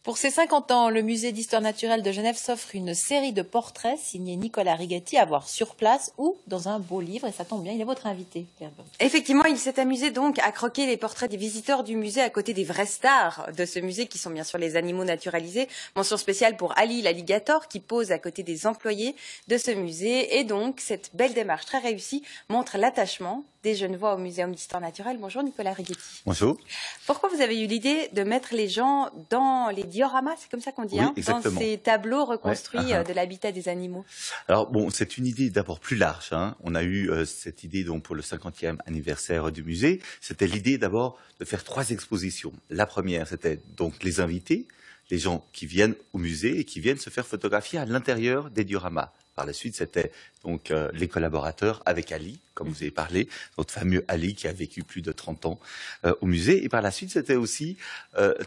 Pour ses 50 ans, le musée d'histoire naturelle de Genève s'offre une série de portraits signés Nicolas Righetti à voir sur place ou dans un beau livre. Et ça tombe bien, il est votre invité. Effectivement, il s'est amusé donc à croquer les portraits des visiteurs du musée à côté des vrais stars de ce musée qui sont bien sûr les animaux naturalisés. Mention spéciale pour Ali l'alligator qui pose à côté des employés de ce musée. Et donc, cette belle démarche très réussie montre l'attachement des Genevois au Muséum d'histoire naturelle. Bonjour Nicolas Righetti. Bonjour. Pourquoi vous avez eu l'idée de mettre les gens dans les dioramas, c'est comme ça qu'on dit, Oui, dans ces tableaux reconstruits ouais, de l'habitat des animaux? Alors bon, c'est une idée d'abord plus large. On a eu cette idée donc pour le 50e anniversaire du musée. C'était l'idée d'abord de faire 3 expositions. La première, c'était donc les invités, les gens qui viennent au musée et qui viennent se faire photographier à l'intérieur des dioramas. Par la suite, c'était donc les collaborateurs avec Ali, comme vous avez parlé, notre fameux Ali qui a vécu plus de 30 ans au musée. Et par la suite, c'était aussi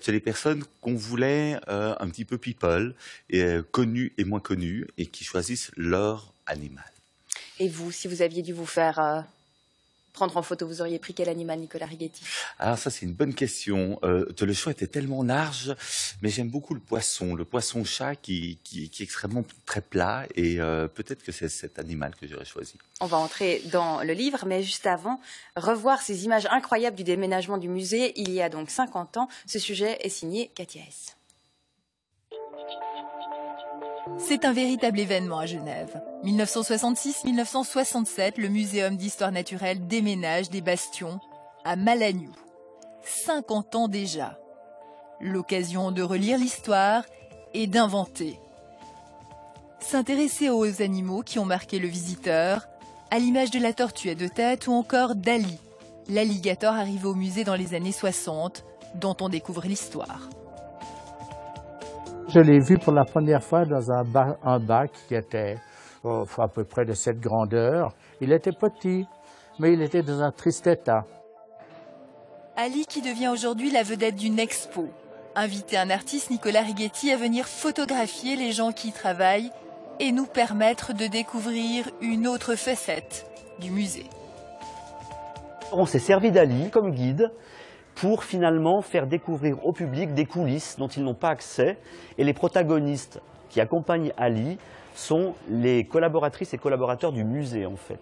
les personnes qu'on voulait un petit peu people, connues et moins connues, et qui choisissent leur animal. Et vous, si vous aviez dû vous faire prendre en photo, vous auriez pris quel animal, Nicolas Righetti? Alors ça, c'est une bonne question. Le choix était tellement large, mais j'aime beaucoup le poisson-chat qui est extrêmement très plat, et peut-être que c'est cet animal que j'aurais choisi. On va entrer dans le livre, mais juste avant, revoir ces images incroyables du déménagement du musée il y a donc 50 ans. Ce sujet est signé Katia S. C'est un véritable événement à Genève. 1966-1967, le Muséum d'histoire naturelle déménage des Bastions à Malagnou. 50 ans déjà. L'occasion de relire l'histoire et d'inventer. S'intéresser aux animaux qui ont marqué le visiteur, à l'image de la tortue à 2 têtes ou encore d'Ali, l'alligator arrivé au musée dans les années 60, dont on découvre l'histoire. Je l'ai vu pour la première fois dans un bac qui était à peu près de cette grandeur. Il était petit, mais il était dans un triste état. Ali qui devient aujourd'hui la vedette d'une expo. Inviter un artiste, Nicolas Righetti, à venir photographier les gens qui y travaillent et nous permettre de découvrir une autre facette du musée. On s'est servi d'Ali comme guide pour finalement faire découvrir au public des coulisses dont ils n'ont pas accès. Et les protagonistes qui accompagnent Ali sont les collaboratrices et collaborateurs du musée en fait.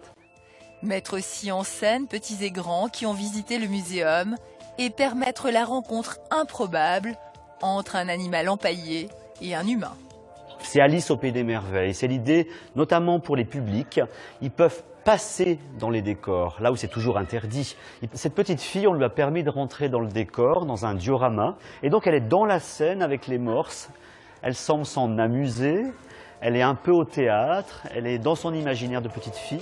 Mettre aussi en scène petits et grands qui ont visité le muséum et permettre la rencontre improbable entre un animal empaillé et un humain. C'est Alice au Pays des Merveilles, c'est l'idée notamment pour les publics, ils peuvent passer dans les décors, là où c'est toujours interdit. Cette petite fille, on lui a permis de rentrer dans le décor, dans un diorama, et donc elle est dans la scène avec les morses, elle semble s'en amuser, elle est un peu au théâtre, elle est dans son imaginaire de petite fille.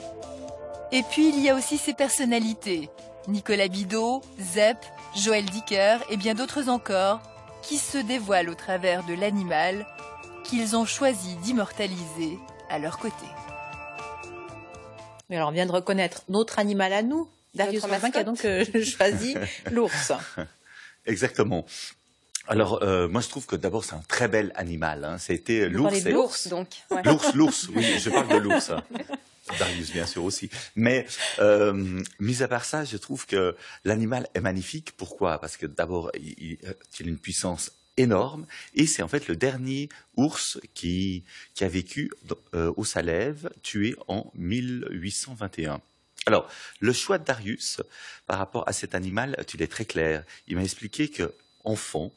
Et puis il y a aussi ses personnalités, Nicolas Bidot, Zepp, Joël Dicker et bien d'autres encore, qui se dévoilent au travers de l'animal qu'ils ont choisi d'immortaliser à leur côté. Mais alors, on vient de reconnaître notre animal à nous, Darius Mazin, qui a donc choisi l'ours. Exactement. Alors, moi, je trouve que d'abord, c'est un très bel animal. C'était l'ours. Vous parlez de l'ours, donc. Ouais. L'ours, oui, je parle de l'ours. Darius, bien sûr, aussi. Mais, mis à part ça, je trouve que l'animal est magnifique. Pourquoi? Parce que d'abord, il a une puissance énorme, et c'est en fait le dernier ours qui a vécu au Salève, tué en 1821. Alors, le choix de Darius par rapport à cet animal, il est très clair. Il m'a expliqué qu'enfant,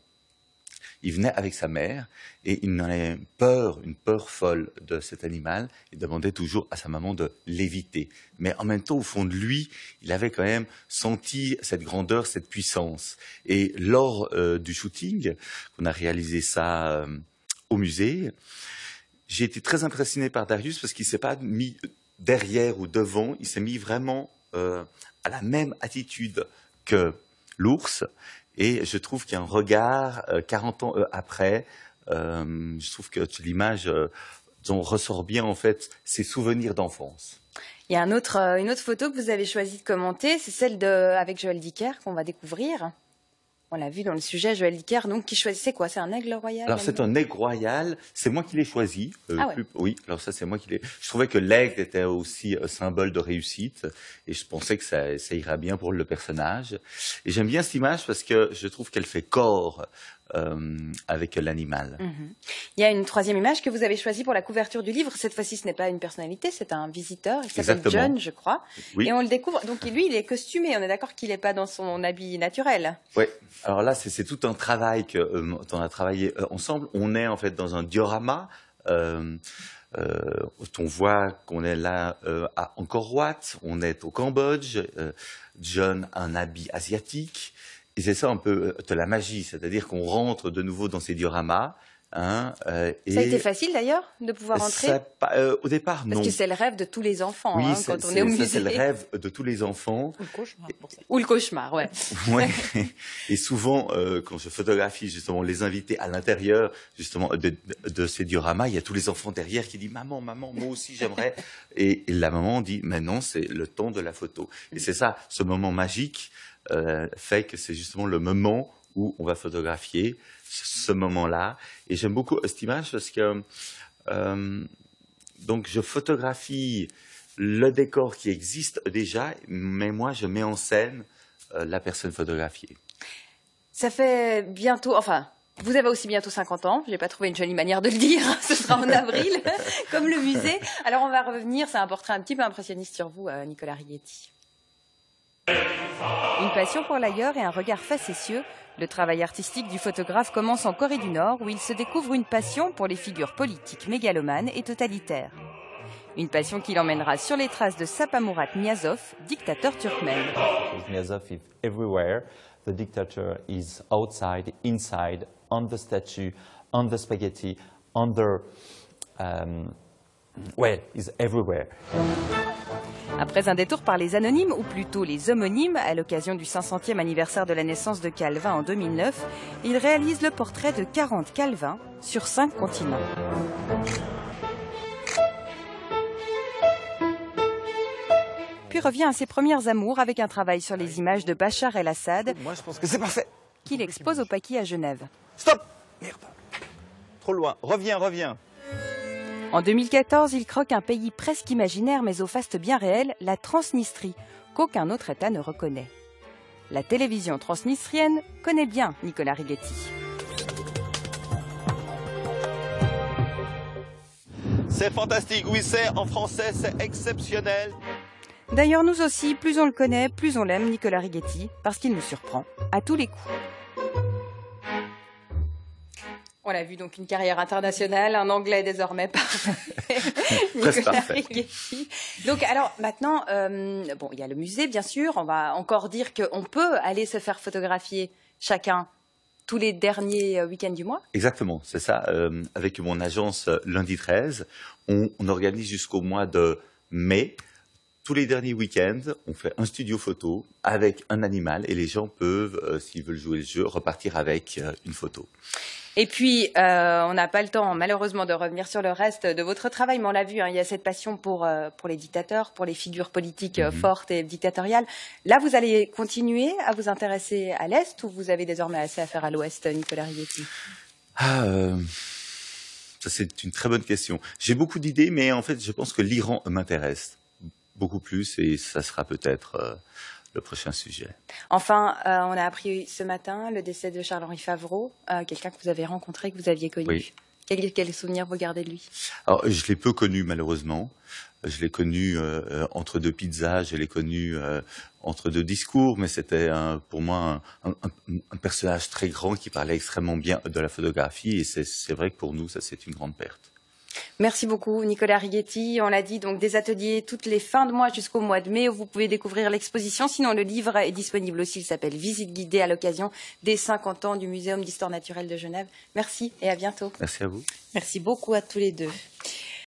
il venait avec sa mère et il en avait peur, une peur folle de cet animal. Il demandait toujours à sa maman de l'éviter. Mais en même temps, au fond de lui, il avait quand même senti cette grandeur, cette puissance. Et lors du shooting, qu'on a réalisé ça au musée, j'ai été très impressionné par Darius parce qu'il ne s'est pas mis derrière ou devant, il s'est mis vraiment à la même attitude que l'ours. Et je trouve qu'il y a un regard, 40 ans après, je trouve que l'image dont ressort bien en fait ses souvenirs d'enfance. Il y a une autre photo que vous avez choisi de commenter, c'est celle avec Joël Dicker qu'on va découvrir. On l'a vu dans le sujet, Joël Dicker, donc qui choisissait quoi? C'est un aigle royal? Alors c'est un aigle royal, c'est moi qui l'ai choisi. Ah ouais. Oui, alors ça c'est moi qui l'ai. Je trouvais que l'aigle était aussi symbole de réussite et je pensais que ça irait bien pour le personnage. Et j'aime bien cette image parce que je trouve qu'elle fait corps avec l'animal. Il y a une troisième image que vous avez choisie pour la couverture du livre. Cette fois-ci, ce n'est pas une personnalité, c'est un visiteur. Il s'appelle John, je crois. Oui. Et on le découvre. Donc lui, il est costumé. On est d'accord qu'il n'est pas dans son habit naturel. Oui. Alors là, c'est tout un travail qu'on a travaillé ensemble. On est en fait dans un diorama. On voit qu'on est là à Angkor Wat, on est au Cambodge. John a un habit asiatique. Et c'est ça un peu de la magie, c'est-à-dire qu'on rentre de nouveau dans ces dioramas. Ça a été facile d'ailleurs de pouvoir entrer au départ, non. Parce que c'est le rêve de tous les enfants oui, quand on est au musée. C'est le rêve de tous les enfants. Ou le cauchemar, pour ça. Ou le cauchemar, ouais. Ouais. Et souvent, quand je photographie justement les invités à l'intérieur justement de ces dioramas, il y a tous les enfants derrière qui disent « Maman, maman, moi aussi j'aimerais ». Et la maman dit « Mais non, c'est le temps de la photo ». Et c'est ça, ce moment magique fait que c'est justement le moment où on va photographier ce moment-là. Et j'aime beaucoup cette image parce que donc je photographie le décor qui existe déjà, mais moi je mets en scène la personne photographiée. Ça fait bientôt, enfin, vous avez aussi bientôt 50 ans. Je n'ai pas trouvé une jolie manière de le dire. Ce sera en avril, comme le musée. Alors on va revenir, c'est un portrait un petit peu impressionniste sur vous, Nicolas Righetti. Une passion pour l'ailleurs et un regard facétieux, le travail artistique du photographe commence en Corée du Nord où il se découvre une passion pour les figures politiques mégalomanes et totalitaires. Une passion qui l'emmènera sur les traces de Sapamurat Niyazov, dictateur turkmène. Niyazov is everywhere. The dictator is outside, inside, on the statue, on the spaghetti, on the... well, is everywhere. Après un détour par les anonymes, ou plutôt les homonymes, à l'occasion du 500e anniversaire de la naissance de Calvin en 2009, il réalise le portrait de 40 Calvins sur 5 continents. Puis revient à ses premières amours avec un travail sur les images de Bachar el-Assad, Moi, je pense que c'est parfait. qu'il expose au Pâquis à Genève. Stop! Merde. Trop loin. Reviens, reviens. En 2014, il croque un pays presque imaginaire mais au faste bien réel, la Transnistrie, qu'aucun autre État ne reconnaît. La télévision transnistrienne connaît bien Nicolas Righetti. C'est fantastique. Oui, c'est en français, c'est exceptionnel. D'ailleurs, nous aussi, plus on le connaît, plus on l'aime, Nicolas Righetti, parce qu'il nous surprend à tous les coups. On a vu donc une carrière internationale, un anglais désormais parfait. Nicolas Righetti. Donc alors maintenant, bon, il y a le musée bien sûr. On va encore dire qu'on peut aller se faire photographier chacun tous les derniers week-ends du mois. Exactement, c'est ça. Avec mon agence Lundi 13, on organise jusqu'au mois de mai. Tous les derniers week-ends, on fait un studio photo avec un animal et les gens peuvent, s'ils veulent jouer le jeu, repartir avec une photo. Et puis, on n'a pas le temps, malheureusement, de revenir sur le reste de votre travail, mais on l'a vu, hein, il y a cette passion pour les dictateurs, pour les figures politiques fortes et dictatoriales. Là, vous allez continuer à vous intéresser à l'Est ou vous avez désormais assez à faire à l'Ouest, Nicolas Righetti? Ça, c'est une très bonne question. J'ai beaucoup d'idées, mais en fait, je pense que l'Iran m'intéresse beaucoup plus et ça sera peut-être le prochain sujet. Enfin, on a appris ce matin le décès de Charles-Henri Favreau, quelqu'un que vous avez rencontré, que vous aviez connu. Oui. Quel souvenir vous gardez de lui? Alors, je l'ai peu connu, malheureusement. Je l'ai connu entre deux pizzas, je l'ai connu entre deux discours, mais c'était pour moi un personnage très grand qui parlait extrêmement bien de la photographie et c'est vrai que pour nous, ça c'est une grande perte. Merci beaucoup Nicolas Righetti. On l'a dit, donc des ateliers toutes les fins de mois jusqu'au mois de mai où vous pouvez découvrir l'exposition. Sinon, le livre est disponible aussi. Il s'appelle Visite guidée à l'occasion des 50 ans du Muséum d'histoire naturelle de Genève. Merci et à bientôt. Merci à vous. Merci beaucoup à tous les deux.